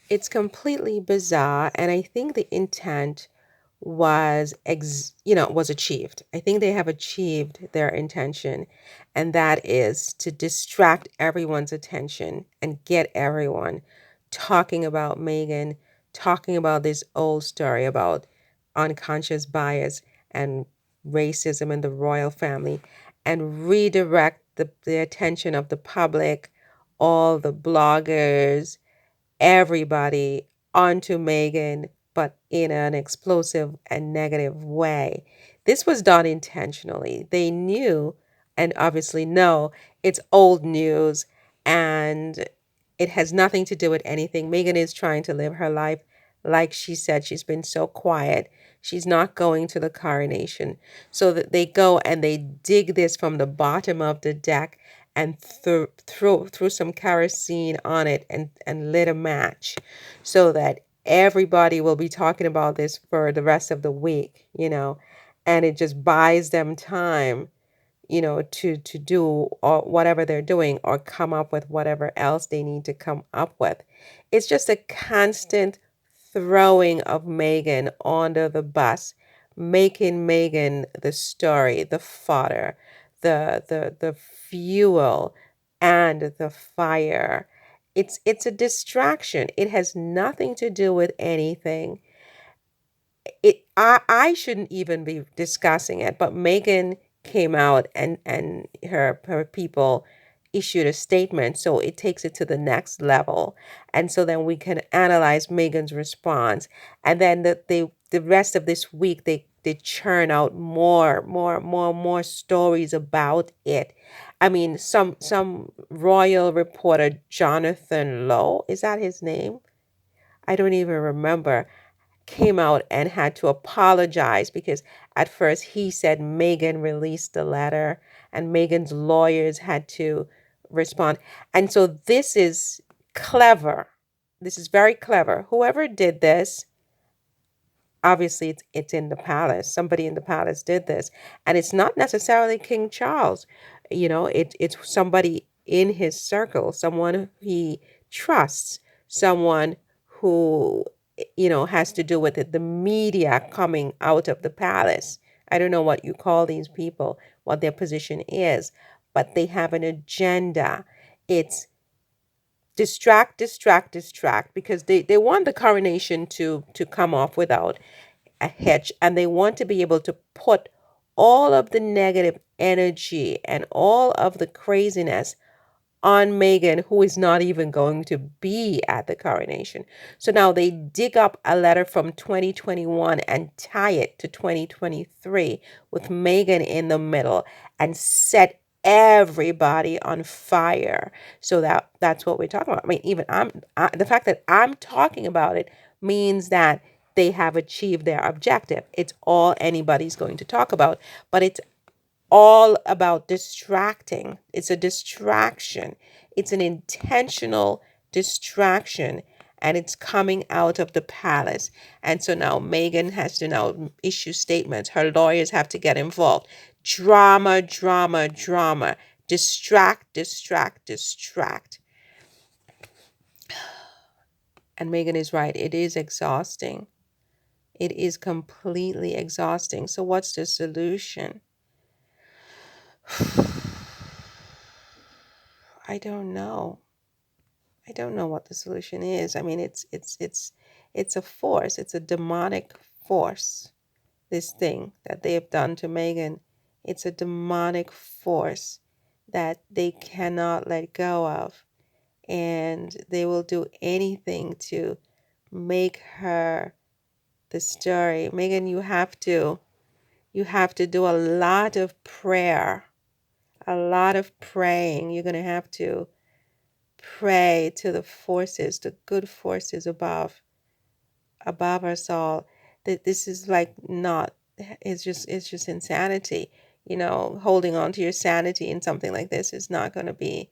It's completely bizarre, and I think the intent was achieved. I think they have achieved their intention, and that is to distract everyone's attention and get everyone talking about Meghan, talking about this old story about unconscious bias and racism in the royal family, and redirect the attention of the public, all the bloggers, everybody onto Meghan, but in an explosive and negative way. This was done intentionally. They knew and obviously know it's old news and it has nothing to do with anything. Meghan is trying to live her life. Like she said, she's been so quiet. She's not going to the coronation. So that they go and they dig this from the bottom of the deck and threw some kerosene on it and lit a match so that everybody will be talking about this for the rest of the week. And it just buys them time, to do or whatever they're doing or come up with whatever else they need to come up with. It's just a constant throwing of Meghan under the bus, making Meghan the story, the fodder, the fuel and the fire. It's a distraction. It has nothing to do with anything. I shouldn't even be discussing it, but Meghan came out and her people issued a statement, so it takes it to the next level. And so then we can analyze Meghan's response. And then the rest of this week they churn out more stories about it. I mean, some royal reporter, Jonathan Lowe, is that his name? I don't even remember, came out and had to apologize because at first he said Meghan released the letter and Meghan's lawyers had to respond. And so this is clever. This is very clever. Whoever did this, obviously it's in the palace. Somebody in the palace did this. And it's not necessarily King Charles. It's somebody in his circle, someone he trusts, someone who has to do with it, the media coming out of the palace. I don't know what you call these people, what their position is, but they have an agenda. It's distract, distract, distract, because they want the coronation to come off without a hitch, and they want to be able to put all of the negative energy and all of the craziness on Meghan, who is not even going to be at the coronation. So now they dig up a letter from 2021 and tie it to 2023 with Meghan in the middle and set everybody on fire. So that's what we're talking about. I mean, the fact that I'm talking about it means that they have achieved their objective. It's all anybody's going to talk about, but it's all about distracting. It's a distraction. It's an intentional distraction, and it's coming out of the palace. And so now Meghan has to now issue statements. Her lawyers have to get involved. Drama, drama, drama. Distract, distract, distract. And Meghan is right. It is exhausting. It is completely exhausting. So what's the solution? I don't know. I don't know what the solution is. I mean, it's a force. It's a demonic force. This thing that they have done to Meghan, it's a demonic force that they cannot let go of, and they will do anything to make her the story. Meghan, you have to do a lot of prayer, a lot of praying. You're gonna have to pray to the forces, the good forces above us all. That this is like not, it's just insanity. Holding on to your sanity in something like this is not going to be,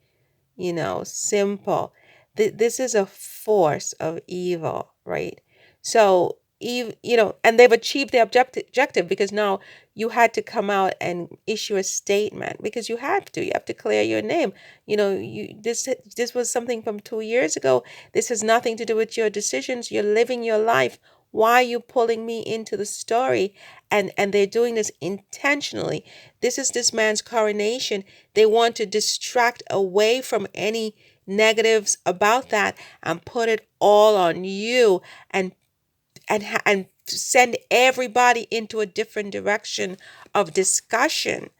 simple. This is a force of evil, right? So and they've achieved their objective because now you had to come out and issue a statement because you have to clear your name. This was something from 2 years ago. This has nothing to do with your decisions. You're living your life. Why are you pulling me into the story? And they're doing this intentionally. This is this man's coronation. They want to distract away from any negatives about that and put it all on you and and send everybody into a different direction of discussion.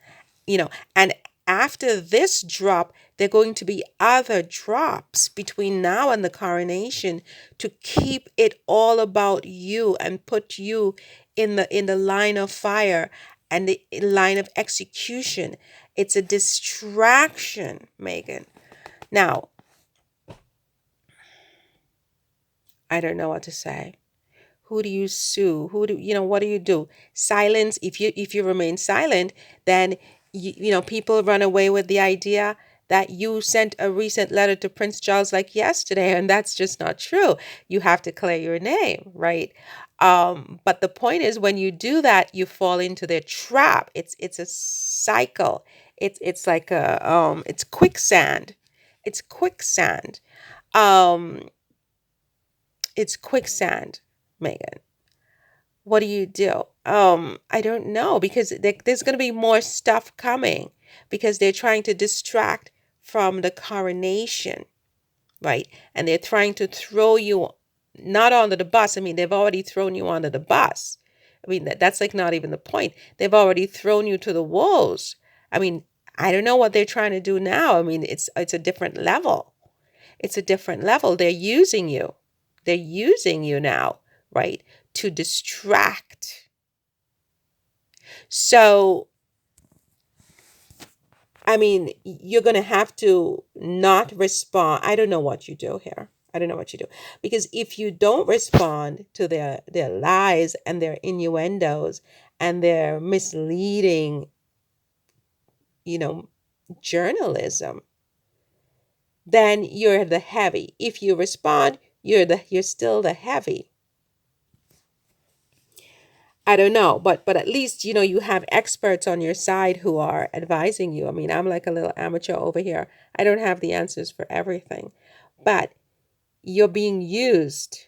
And after this drop, there are going to be other drops between now and the coronation to keep it all about you and put you in the line of fire and the line of execution. It's a distraction, Meghan. Now, I don't know what to say. Who do you sue? What do you do? Silence. If you remain silent, then people run away with the idea that you sent a recent letter to Prince Charles like yesterday, and that's just not true. You have to clear your name, right? But the point is, when you do that, you fall into their trap. It's a cycle. It's like it's quicksand. It's quicksand. Um, it's quicksand, Meghan. What do you do? I don't know because there's going to be more stuff coming because they're trying to distract from the coronation, right? And they're trying to throw you not onto the bus. I mean, they've already thrown you onto the bus. I mean, that's like not even the point. They've already thrown you to the wolves. I mean, I don't know what they're trying to do now. I mean, it's a different level. It's a different level. They're using you. They're using you now, right, to distract. So, I mean, you're going to have to not respond. I don't know what you do here. I don't know what you do. Because if you don't respond to their lies and their innuendos and their misleading, journalism, then you're the heavy. If you respond, you're still the heavy. I don't know, but at least you have experts on your side who are advising you. I mean, I'm like a little amateur over here. I don't have the answers for everything. But you're being used.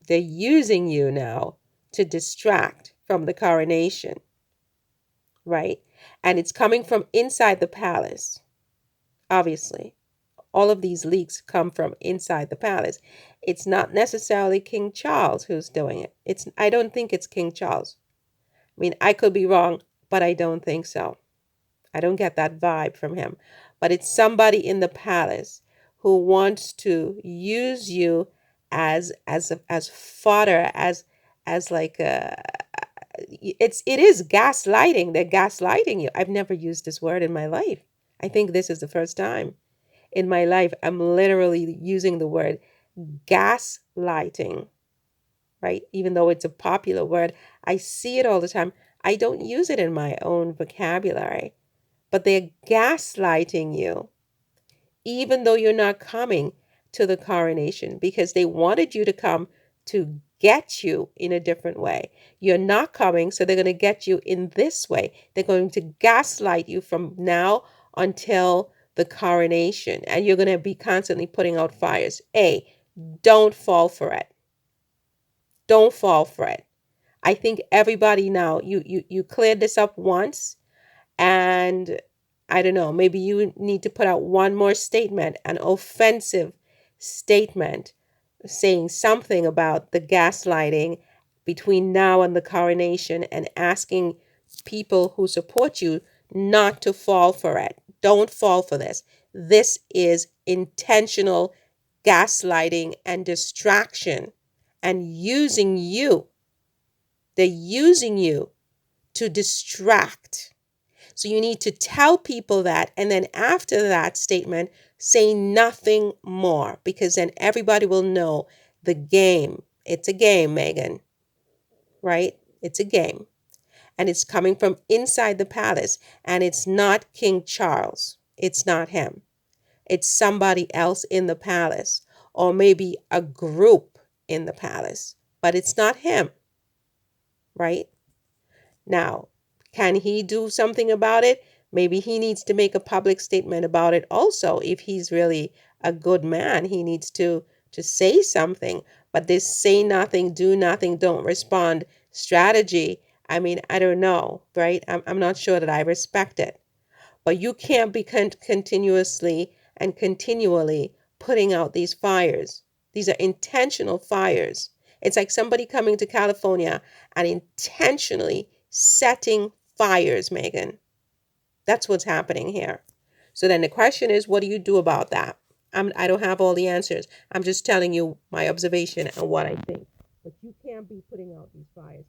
They're using you now to distract from the coronation, right? And it's coming from inside the palace, obviously. All of these leaks come from inside the palace. It's not necessarily King Charles who's doing it. I don't think it's King Charles. I mean, I could be wrong, but I don't think so. I don't get that vibe from him. But it's somebody in the palace who wants to use you as fodder, as like it is gaslighting. They're gaslighting you. I've never used this word in my life. I think this is the first time in my life I'm literally using the word gaslighting, right? Even though it's a popular word, I see it all the time. I don't use it in my own vocabulary, but they're gaslighting you, even though you're not coming to the coronation because they wanted you to come to get you in a different way. You're not coming, so they're going to get you in this way. They're going to gaslight you from now until the coronation, and you're going to be constantly putting out fires. Don't fall for it. Don't fall for it. I think everybody now, you cleared this up once, and I don't know, maybe you need to put out one more statement, an offensive statement, saying something about the gaslighting between now and the coronation and asking people who support you not to fall for it. Don't fall for this. This is intentional gaslighting and distraction and using you. They're using you to distract. So you need to tell people that, and then after that statement, say nothing more, because then everybody will know the game. It's a game, Meghan, right? It's a game. And it's coming from inside the palace, and it's not King Charles. It's not him. It's somebody else in the palace, or maybe a group in the palace, but it's not him, right? Now, can he do something about it? Maybe he needs to make a public statement about it also. If he's really a good man, he needs to say something. But this say nothing, do nothing, don't respond strategy, I mean, I don't know, right? I'm not sure that I respect it. But you can't be continuously and continually putting out these fires. These are intentional fires. It's like somebody coming to California and intentionally setting fires, Megan. That's what's happening here. So then the question is, what do you do about that? I don't have all the answers. I'm just telling you my observation and what I think. But you can't be putting out these fires